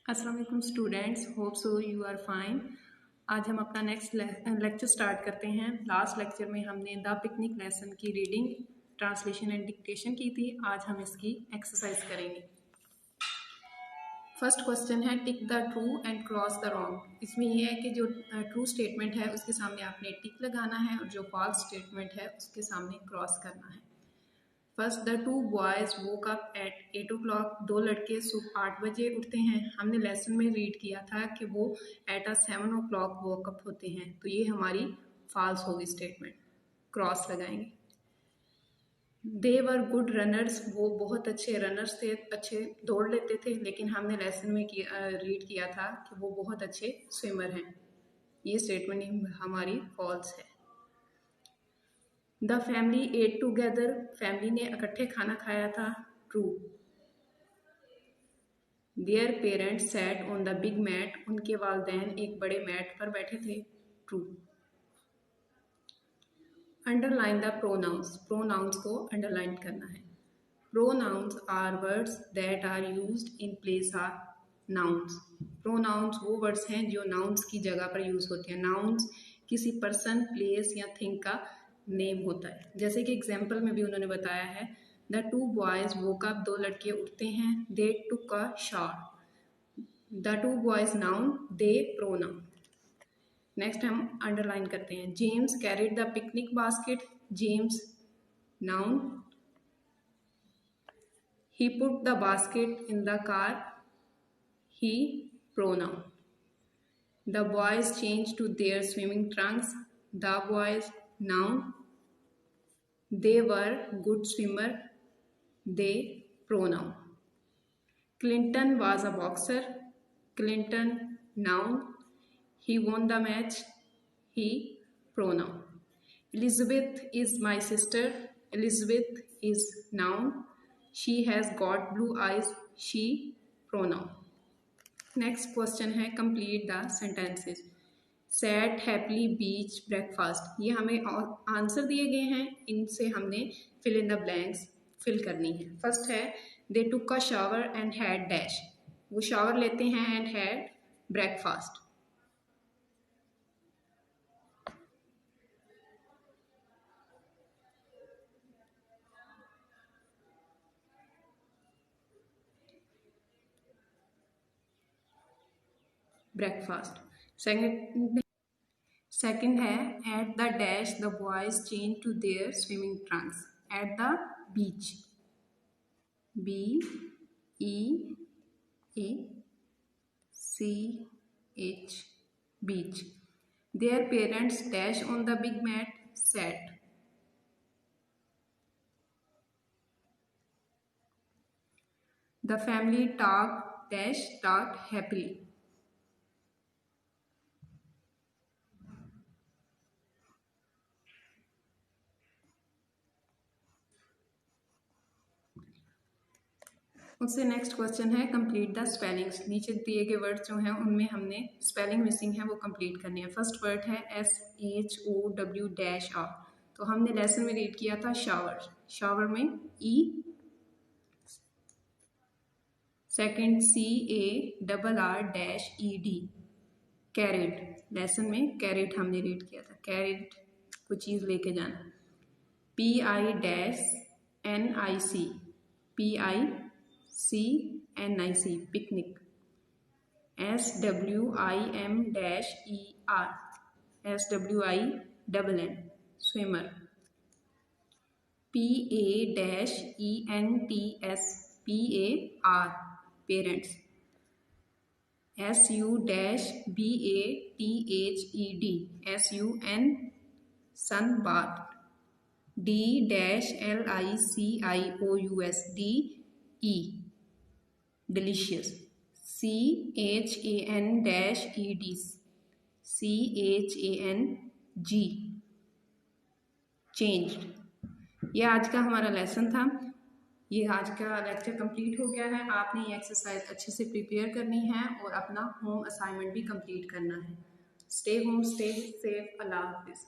अस्सलाम वालेकुम students, hope so you are fine. आज हम अपना नेक्स्ट लेक्चर स्टार्ट करते हैं। लास्ट लेक्चर में हमने द पिकनिक लेसन की रीडिंग, ट्रांसलेशन एंड डिक्टेशन की थी। आज हम इसकी एक्सरसाइज करेंगे। फर्स्ट क्वेश्चन है tick the true and cross the wrong. इसमें यह है कि जो ट्रू स्टेटमेंट है उसके सामने आपने टिक लगाना है और जो फॉल्स स्टेटमेंट है उसके सामने क्रॉस करना है। First, the two boys woke up at 8 o'clock। दो लड़के सुबह 8 बजे उठते हैं। हमने लेसन में रीड किया था कि वो एट 7 o'clock वोक अप होते हैं, तो ये हमारी फॉल्स होगी स्टेटमेंट, क्रॉस लगाएंगे। दे वर गुड रनर्स, वो बहुत अच्छे रनर्स थे, अच्छे दौड़ लेते थे, लेकिन हमने लेसन में रीड किया था कि वो बहुत अच्छे स्विमर हैं। ये स्टेटमेंट हमारी फॉल्स है। The family ate together, family ने इकट्ठे खाना खाया था, true. Their parents sat on the big mat, उनके वालदैन एक बड़े मैट पर बैठे थे, true. Underline the pronouns, pronouns को अंडरलाइन करना है। Pronouns are words that are used in place of nouns. Pronouns वो वर्ड्स हैं जो नाउन्स की जगह पर यूज होते हैं। नाउन्स किसी पर्सन, प्लेस या थिंग का नेम होता है। जैसे कि एग्जाम्पल में भी उन्होंने बताया है, the two boys woke up, दो लड़के उठते हैं, they took a shower. The two boys noun, they pronoun. Next हम अंडरलाइन करते हैं। James carried the picnic basket, James noun. He put the basket in the car, he pronoun. The boys change to their swimming trunks, the boys noun. They were good swimmer, they pronoun. Clinton was a boxer, Clinton noun. He won the match, he pronoun. Elizabeth is my sister, Elizabeth is noun. She has got blue eyes, she pronoun. Next question है complete the sentences. Sat happily beach breakfast, ये हमें answer दिए गए हैं, इनसे हमने fill in the blanks fill करनी है। फर्स्ट है they took a shower and had dash, वो शावर लेते हैं and had breakfast. Breakfast. Second है at the dash the boys change to their swimming trunks, at the beach, BEACH, beach. Their parents dash on the big mat, sat. The family talked happily. उससे next question है complete the spellings. नीचे दिए गए words जो हैं उनमें हमने spelling missing है वो कंप्लीट करनी है। फर्स्ट वर्ड है SHOW-R, तो हमने लेसन में रीड किया था शावर, शावर में E। Second CARRED, carrot, lesson में कैरेट हमने रीड किया था, कैरेट कोई चीज़ लेके जाना। PICNIC, picnic. SWIMMER, swimmer. PAENTS, PAR, parents. SUBATHED, SUN, sun, bath. DLICIOUS, DE, delicious। CHAN-ED, CHANG, changed। ये आज का हमारा लेसन था। ये आज का लेक्चर कंप्लीट हो गया है। आपने ये एक्सरसाइज अच्छे से प्रिपेयर करनी है और अपना होम असाइनमेंट भी कंप्लीट करना है। स्टे होम, स्टे सेफ, अल्लाह हाफिज़।